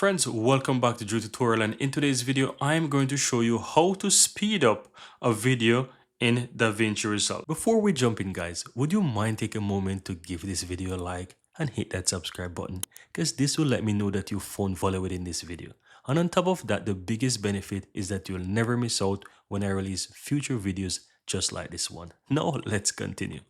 Friends, welcome back to Drew Tutorial, and in today's video I am going to show you how to speed up a video in Davinci Resolve. Before we jump in guys, would you mind take a moment to give this video a like and hit that subscribe button, because this will let me know that you found value within this video. And on top of that, the biggest benefit is that you'll never miss out when I release future videos just like this one. Now let's continue.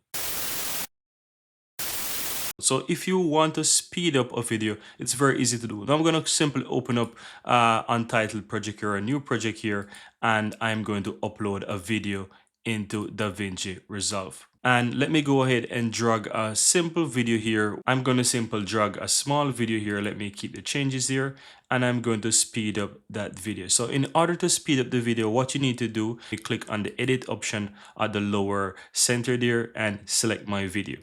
So if you want to speed up a video, it's very easy to do. Now I'm going to simply open up untitled project here, a new project here, and I'm going to upload a video into Davinci Resolve. And let me go ahead and drag a simple video here. I'm going to simply drag a small video here. Let me keep the changes here, and I'm going to speed up that video. So in order to speed up the video, what you need to do, you click on the edit option at the lower center there and select my video.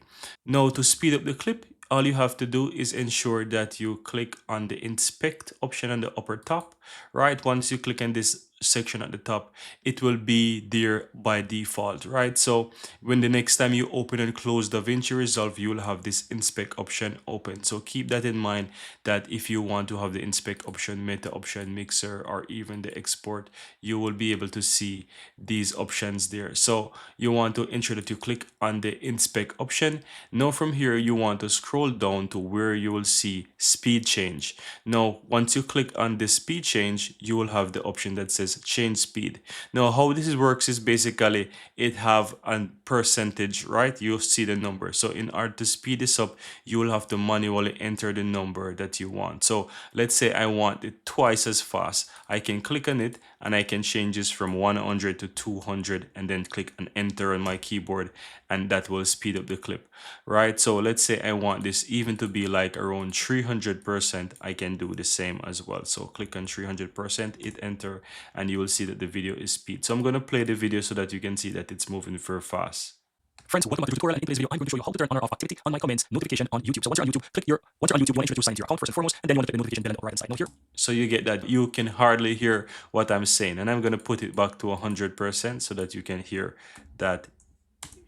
Now to speed up the clip, all you have to do is ensure that you click on the inspect option on the upper top, right? Once you click on this section at the top, it will be there by default, right? So when the next time you open and close Davinci Resolve, you will have this inspect option open. So keep that in mind, that if you want to have the inspect option, meta option, mixer, or even the export, you will be able to see these options there. So you want to ensure that you click on the inspect option. Now from here, you want to scroll down to where you will see speed change. Now once you click on the speed change, you will have the option that says change speed. Now how this works is basically it have a percentage, right? You'll see the number. So in order to speed this up, you will have to manually enter the number that you want. So let's say I want it twice as fast. I can click on it and I can change this from 100 to 200 and then click and enter on my keyboard, and that will speed up the clip, right? So let's say I want this even to be like around 300%, I can do the same as well. So click on 300%, hit enter, and you will see that the video is speed. So I'm going to play the video so that you can see that it's moving very fast. Friends, welcome back to the tutorial, and in today's video I'm going to show you how to turn on or off activity on my comments notification on YouTube. So once you're on YouTube, once you're on YouTube, you want to ensure that you sign into your account first and foremost, and then you want to click the notification bell on the upper right hand side. Now here. So you get that you can hardly hear what I'm saying, and I'm going to put it back to 100% so that you can hear that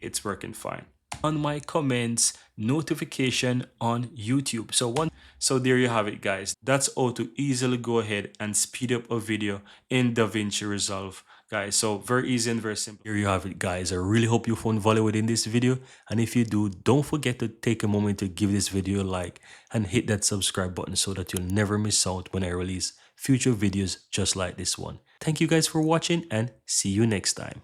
it's working fine. On my comments notification on YouTube. So there you have it guys. That's how to easily go ahead and speed up a video in Davinci Resolve, guys. So very easy and very simple. Here you have it guys. I really hope you found value within this video, and if you do, don't forget to take a moment to give this video a like and hit that subscribe button so that you'll never miss out when I release future videos just like this one. Thank you guys for watching, and see you next time.